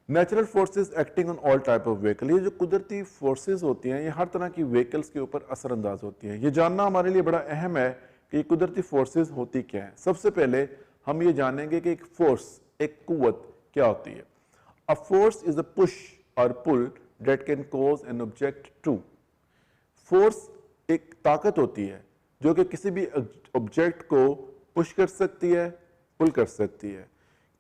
Natural forces acting on all type of vehicle, ये जो कुदरती फोर्सेस होती हैं ये हर तरह की व्हीकल्स के ऊपर असरअंदाज होती हैं। ये जानना हमारे लिए बड़ा अहम है कि ये कुदरती फोर्सेस होती क्या हैं। सबसे पहले हम ये जानेंगे कि एक फोर्स, एक कुव्वत क्या होती है। A force is a push और pull that can cause an object to. Force एक ताकत होती है जो कि किसी भी ऑब्जेक्ट को पुश कर सकती है, पुल कर सकती है।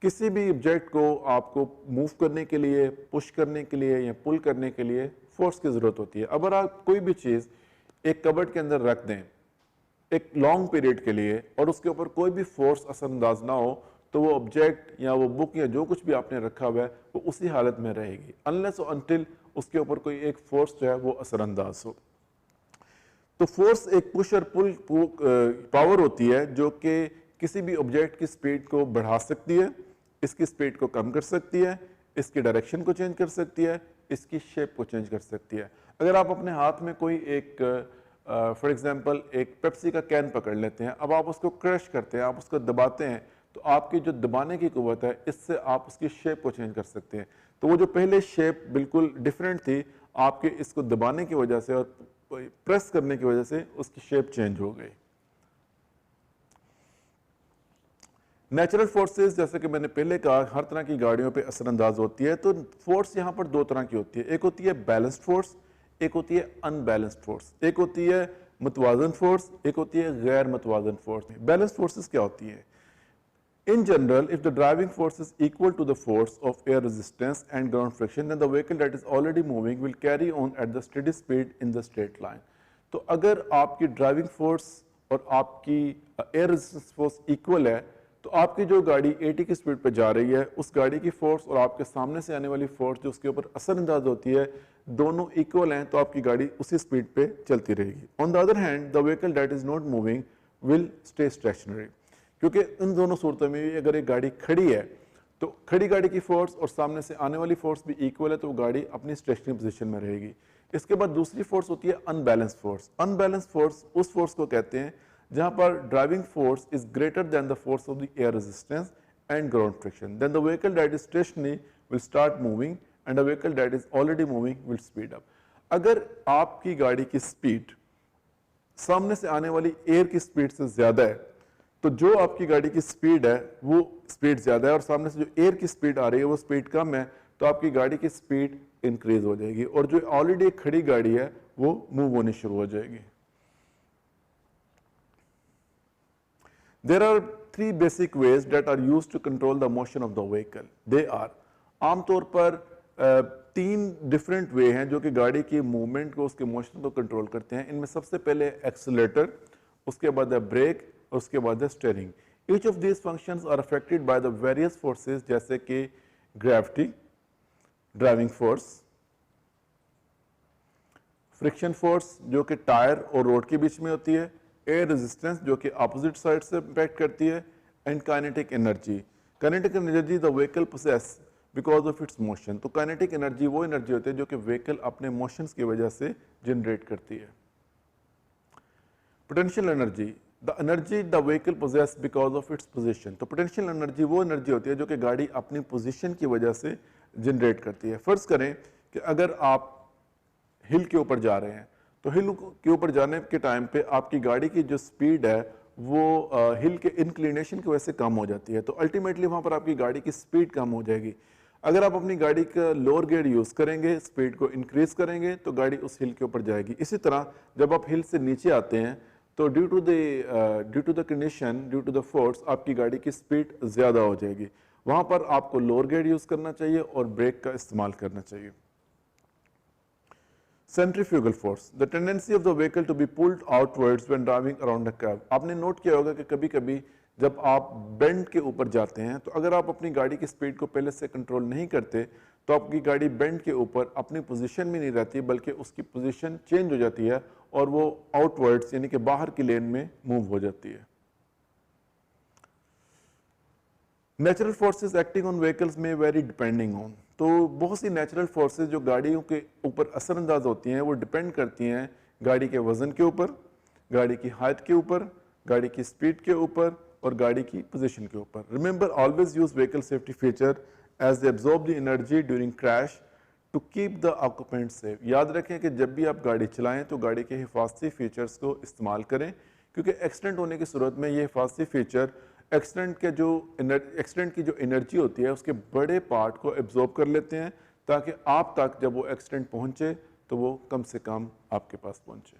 किसी भी ऑब्जेक्ट को आपको मूव करने के लिए, पुश करने के लिए या पुल करने के लिए फोर्स की ज़रूरत होती है। अगर आप कोई भी चीज़ एक कबर्ड के अंदर रख दें एक लॉन्ग पीरियड के लिए और उसके ऊपर कोई भी फोर्स असरअंदाज ना हो, तो वो ऑब्जेक्ट या वो बुक या जो कुछ भी आपने रखा हुआ है वो उसी हालत में रहेगी, अनलेस और अनटिल उसके ऊपर कोई एक फोर्स जो है वो असरअंदाज हो। तो फोर्स एक पुश और पुल पावर होती है जो कि किसी भी ऑब्जेक्ट की स्पीड को बढ़ा सकती है, इसकी स्पीड को कम कर सकती है, इसकी डायरेक्शन को चेंज कर सकती है, इसकी शेप को चेंज कर सकती है। अगर आप अपने हाथ में कोई एक फॉर एग्जांपल एक पेप्सी का कैन पकड़ लेते हैं, अब आप उसको क्रश करते हैं, आप उसको दबाते हैं, तो आपकी जो दबाने की कुव्वत है इससे आप उसकी शेप को चेंज कर सकते हैं। तो वो जो पहले शेप बिल्कुल डिफरेंट थी, आपके इसको दबाने की वजह से और प्रेस करने की वजह से उसकी शेप चेंज हो गई। नेचुरल फोर्सेस, जैसे कि मैंने पहले कहा, हर तरह की गाड़ियों पे असरअंदाज होती है। तो फोर्स यहाँ पर दो तरह की होती है, एक होती है बैलेंस्ड फोर्स, एक होती है अनबैलेंस्ड फोर्स। एक होती है मुतवाजन फोर्स, एक होती है गैर मुतवाजन फोर्स। बैलेंस्ड फोर्सेस क्या होती है? In general, if the driving force is equal to the force of air resistance and ground friction, then the vehicle that is already moving will carry on at the steady speed in the straight line. तो अगर आपकी driving force और आपकी air resistance force equal है, तो आपकी जो गाड़ी 80 की स्पीड पर जा रही है, उस गाड़ी की फोर्स और आपके सामने से आने वाली फोर्स जो उसके ऊपर असरअंदाज होती है, दोनों इक्वल हैं, तो आपकी गाड़ी उसी स्पीड पे चलती रहेगी। On the other hand, the vehicle that is not moving will stay stationary, क्योंकि इन दोनों सूरतों में अगर एक गाड़ी खड़ी है तो खड़ी गाड़ी की फोर्स और सामने से आने वाली फोर्स भी इक्वल है, तो वो गाड़ी अपनी स्टेशनरी पोजीशन में रहेगी। इसके बाद दूसरी फोर्स होती है अनबैलेंस फोर्स। अनबैलेंस फोर्स उस फोर्स को कहते हैं जहां पर driving force is greater than the force of the air resistance and ground friction. Then the vehicle that is stationary will start moving and the vehicle that is already moving will speed up. अगर आपकी गाड़ी की speed सामने से आने वाली air की speed से ज्यादा है, तो जो आपकी गाड़ी की स्पीड है वो स्पीड ज्यादा है और सामने से जो एयर की स्पीड आ रही है वो स्पीड कम है, तो आपकी गाड़ी की स्पीड इंक्रीज हो जाएगी और जो ऑलरेडी एक खड़ी गाड़ी है वो मूव होनी शुरू हो जाएगी। There are 3 basic ways that are used to control the motion of the vehicle. They are, आमतौर पर 3 डिफरेंट वे हैं जो कि गाड़ी की मूवमेंट को, उसके मोशन को कंट्रोल करते हैं। इनमें सबसे पहले एक्सीलरेटर, उसके बाद है ब्रेक, उसके बाद है steering. Each of these functions are affected by the various forces, जैसे कि gravity, driving force, friction force जो कि टायर और रोड के बीच में होती है, एयर रेजिस्टेंस जो कि अपोजिट साइड से इंपैक्ट करती है, and kinetic energy. Kinetic energy the vehicle possess because of its motion. तो काइनेटिक एनर्जी वो एनर्जी होती है जो कि व्हीकल अपने मोशंस की वजह से जनरेट करती है। Potential energy the energy the vehicle possess because of its position. तो पोटेंशियल एनर्जी वो एनर्जी होती है जो कि गाड़ी अपनी पोजीशन की वजह से जनरेट करती है। फर्ज करें कि अगर आप हिल के ऊपर जा रहे हैं, तो हिल के ऊपर जाने के टाइम पे आपकी गाड़ी की जो स्पीड है वो हिल के इंक्लिनेशन की वजह से कम हो जाती है, तो अल्टीमेटली वहां पर आपकी गाड़ी की स्पीड कम हो जाएगी। अगर आप अपनी गाड़ी का लोअर गियर यूज करेंगे, स्पीड को इंक्रीज करेंगे, तो गाड़ी उस हिल के ऊपर जाएगी। इसी तरह जब आप हिल से नीचे आते हैं तो due to the condition, due to the force, आपकी गाड़ी की स्पीड ज्यादा हो जाएगी। वहां पर आपको लोअर गियर यूज करना चाहिए और ब्रेक का इस्तेमाल करना चाहिए। Centrifugal force the tendency of the vehicle to be pulled outwards when driving around the curve. आपने नोट किया होगा कि कभी कभी जब आप बेंड के ऊपर जाते हैं, तो अगर आप अपनी गाड़ी की स्पीड को पहले से कंट्रोल नहीं करते, तो आपकी गाड़ी बेंड के ऊपर अपनी पोजीशन में नहीं रहती, बल्कि उसकी पोजीशन चेंज हो जाती है और वो आउटवर्ड्स यानी कि बाहर की लेन में मूव हो जाती है। Natural forces acting on vehicles में वेरी डिपेंडिंग ऑन। तो बहुत सी नेचुरल फोर्सेस जो गाड़ियों के ऊपर असरअंदाज होती हैं वो डिपेंड करती हैं गाड़ी के वजन के ऊपर, गाड़ी की हाइट के ऊपर, गाड़ी की स्पीड के ऊपर और गाड़ी की पोजीशन के ऊपर। Remember, always use vehicle safety feature as they absorb the energy during crash to keep the occupant safe. याद रखें कि जब भी आप गाड़ी चलाएं तो गाड़ी के हिफाजती फीचर्स को इस्तेमाल करें, क्योंकि एक्सीडेंट होने की सूरत में ये हिफाजती फीचर एक्सीडेंट की जो एनर्जी होती है उसके बड़े पार्ट को एब्जॉर्ब कर लेते हैं, ताकि आप तक जब वो एक्सीडेंट पहुंचे तो वो कम से कम आपके पास पहुंचे।